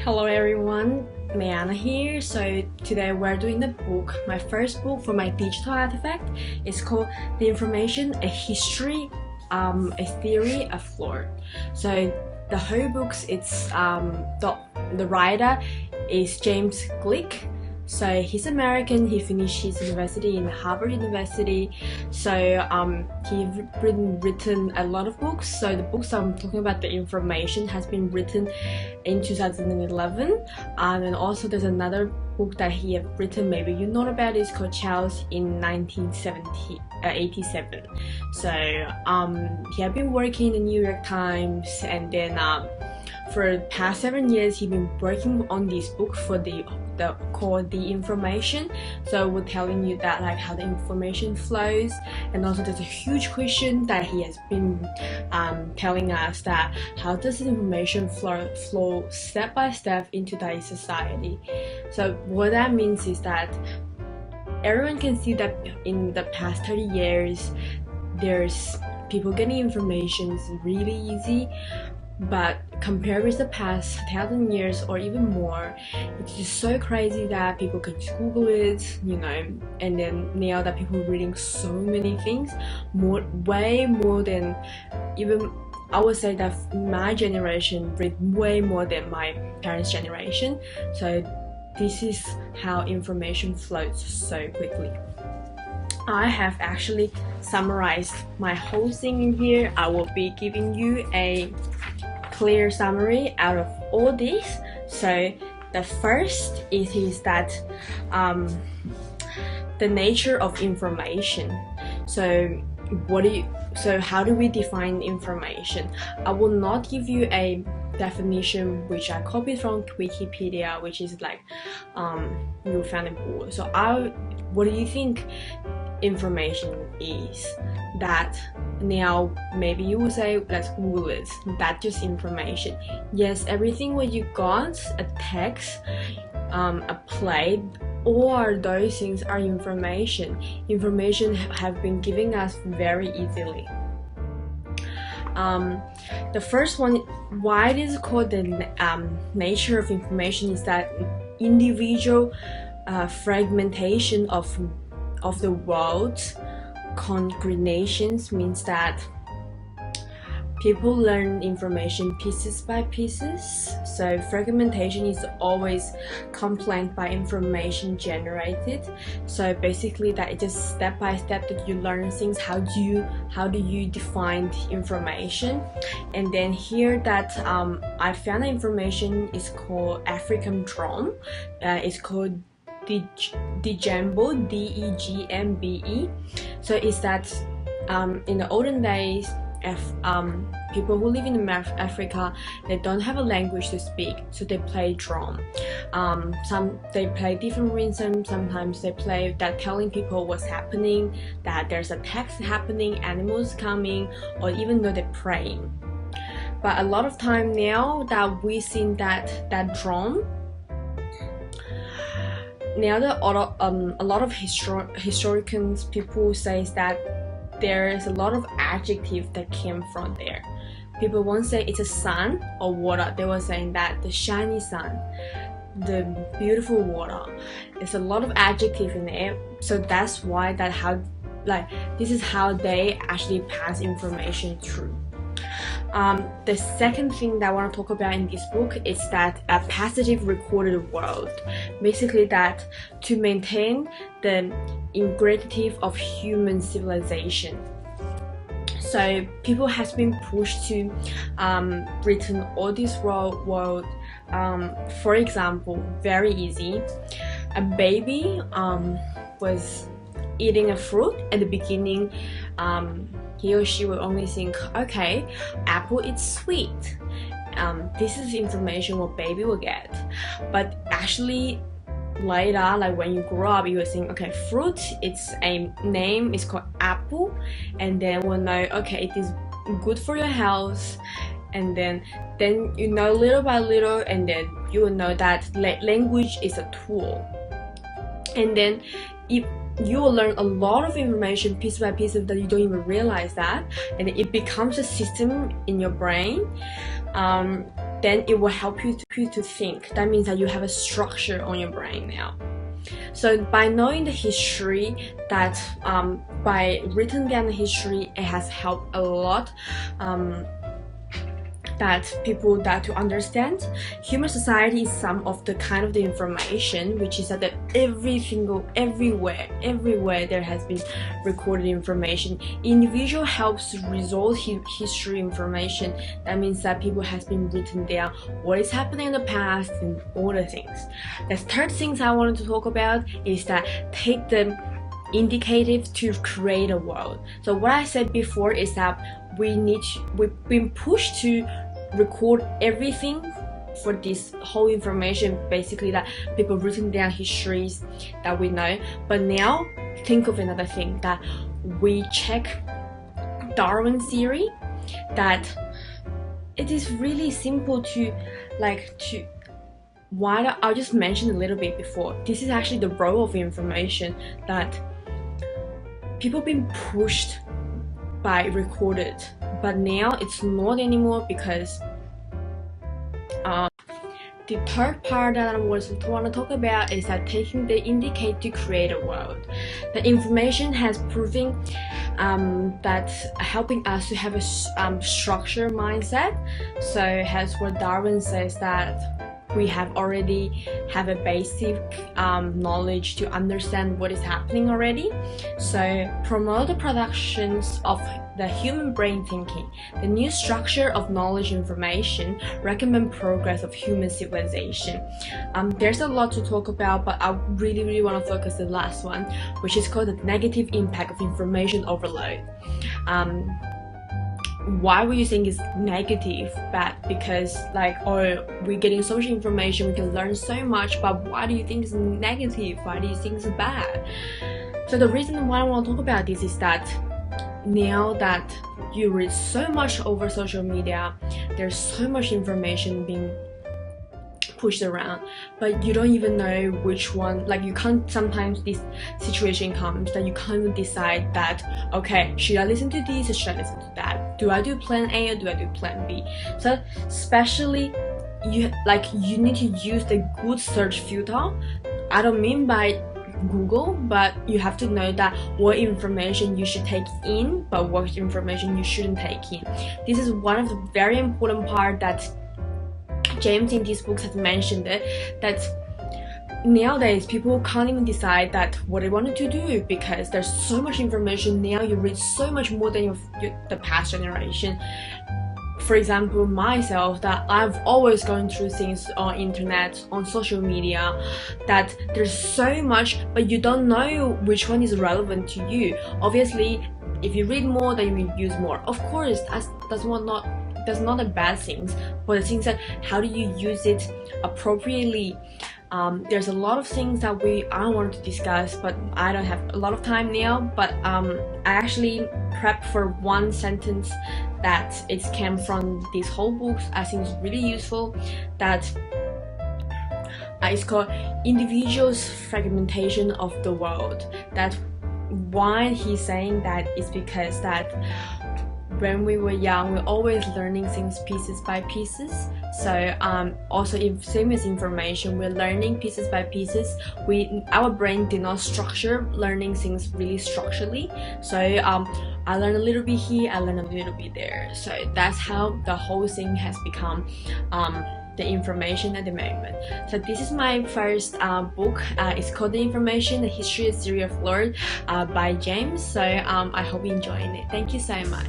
Hello everyone, Mariana here. So today we're doing the book, my first book for my digital artifact. It's called The Information, a History, a Theory, a Floor. So the whole book, it's the writer is James Gleick. So he's American. He finished his university in Harvard University. So he's written a lot of books. So the books I'm talking about, The Information, has been written in 2011. And also there's another book that he have written, maybe you know about it, it's called Charles in 1987. So he had been working in the New York Times, and then for the past 7 years he's been working on this book for called The Information. So we're telling you that like how the information flows, and also there's a huge question that he has been telling us, that how does the information flow step by step into today's society. So what that means is that everyone can see that in the past 30 years there's people getting information really easy, but compared with the past 1,000 years or even more, it's just so crazy that people can just Google it, you know, and then now that people are reading so many things, way more than even, I would say that my generation read way more than my parents' generation. So this is how information flows so quickly. I have actually summarized my whole thing in here. I will be giving you a clear summary out of all this. So the first is that the nature of information. So how do we define information? I will not give you a definition which I copied from Wikipedia, which is like you found in Google. So what do you think information is? That now maybe you will say, let's Google it, that's just information. Yes, everything what you got, a text, a play, all those things are information. Information have been giving us very easily. The first one, why it is called the nature of information, is that individual fragmentation of the world congregations, means that people learn information pieces by pieces. So fragmentation is always complained by information generated. So basically that it's just step by step that you learn things. How do you define information? And then here that I found the information is called African drum. It's called Djembe, D-E-G-M-B-E. So it's that in the olden days, people who live in Africa, they don't have a language to speak, so they play drum. They play different rhythms. Sometimes they play that telling people what's happening, that there's attacks happening, animals coming, or even though they're praying. But a lot of time now that we seen that drum, now that a lot of historians, people says that there is a lot of adjectives that came from there. People won't say it's a sun or water. They were saying that the shiny sun, the beautiful water. There's a lot of adjectives in there. So that's why this is how they actually pass information through. The second thing that I want to talk about in this book is that a passive recorded world. Basically that to maintain the integrity of human civilization. So people has been pushed to written all this world. For example, very easy. A baby was eating a fruit at the beginning. He or she will only think, okay, apple is sweet. This is information what baby will get. But actually later, like when you grow up, you will think, okay, fruit, it's a name, it's called apple, and then we'll know, okay, it is good for your health. And then you know little by little, and then you will know that language is a tool. And then you will learn a lot of information piece by piece that you don't even realize that, and it becomes a system in your brain. then it will help you to think. That means that you have a structure on your brain now. So by knowing the history, that by written down the history, it has helped a lot that people that to understand human society is some of the kind of the information which is that everywhere there has been recorded information. Individual helps resolve history information. That means that people has been written down what is happening in the past and all the things. The third things I wanted to talk about is that take the indicative to create a world. So what I said before is that we've been pushed to record everything for this whole information, basically that people written down histories that we know. But now think of another thing, that we check Darwin's theory, that it is really simple to I'll just mention a little bit before. This is actually the role of information, that people been pushed by recorded, but now it's not anymore, because the third part that I want to talk about is that taking the indicate to create a world. The information has proven that helping us to have a structured mindset. So as what Darwin says, that we have already have a basic knowledge to understand what is happening already. So promote the productions of the human brain thinking, the new structure of knowledge information, recommend progress of human civilization. There's a lot to talk about, but I really want to focus the last one, which is called the negative impact of information overload. Why would you think it's negative? Bad? Because we're getting so much information, we can learn so much, but why do you think it's negative? Why do you think it's bad? So the reason why I want to talk about this is that now that you read so much over social media, there's so much information being pushed around, but you don't even know which one. You can't, sometimes this situation comes that you can't even decide that, okay, should I listen to this or should I listen to that? Do I do plan A or do I do plan B? So especially you need to use the good search filter. I don't mean by Google, but you have to know that what information you should take in, but what information you shouldn't take in. This is one of the very important part that James in these books has mentioned, that nowadays people can't even decide that what they wanted to do, because there's so much information. Now you read so much more than the past generation. For example, myself, that I've always gone through things on internet, on social media, that there's so much, but you don't know which one is relevant to you. Obviously, if you read more, then you use more. Of course, that's not a bad thing, but the thing is that how do you use it appropriately? There's a lot of things that I want to discuss, but I don't have a lot of time now. But I actually prepped for one sentence that it came from this whole book. I think it's really useful. That it's called individuals' fragmentation of the world. That why he's saying that is because that when we were young, we're always learning things pieces by pieces. So also same as information, we're learning pieces by pieces. Our brain did not structure learning things really structurally. So I learned a little bit here, I learned a little bit there. So that's how the whole thing has become the information at the moment. So this is my first book. It's called The Information, The History and Theory of Lord by James. So I hope you're enjoying it. Thank you so much.